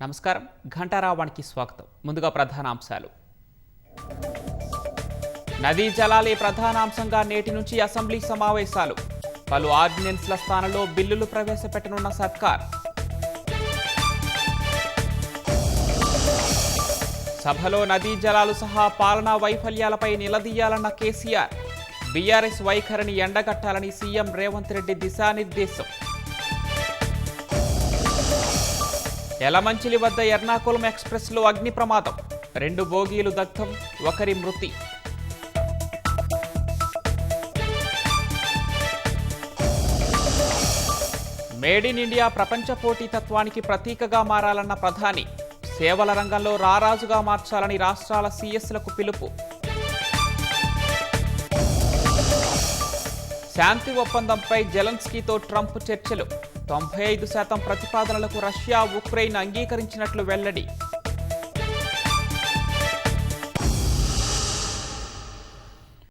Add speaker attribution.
Speaker 1: నమస్కారం. ఘంటారావానికి స్వాగతం. ముందుగా ప్రధానాంశాలు. నదీ జలాలే ప్రధానాంశంగా నేటి నుంచి అసెంబ్లీ సమావేశాలు. పలు ఆర్డినెన్స్ల స్థానంలో బిల్లులు ప్రవేశపెట్టనున్న సర్కార్. సభలో నదీ జలాలు సహా పాలనా వైఫల్యాలపై నిలదీయాలన్న కేసీఆర్. బీఆర్ఎస్ వైఖరిని ఎండగట్టాలని సీఎం రేవంత్ రెడ్డి దిశానిర్దేశం. యలమంచిలి వద్ద ఎర్నాకుళం ఎక్స్ప్రెస్లో అగ్ని ప్రమాదం. 2 బోగీలు దగ్ధం, 1 మృతి. మేడ్ ఇన్ ఇండియా ప్రపంచ పోటీతత్వానికి ప్రతీకగా మారాలన్న ప్రధాని. సేవల రంగంలో రారాజుగా మార్చాలని రాష్ట్రాల సీఎస్లకు పిలుపు. శాంతి ఒప్పందంపై జెలెన్స్కీతో ట్రంప్ చర్చలు. 95% ప్రతిపాదనలకు రష్యా, ఉక్రెయిన్ అంగీకరించినట్లు వెల్లడి.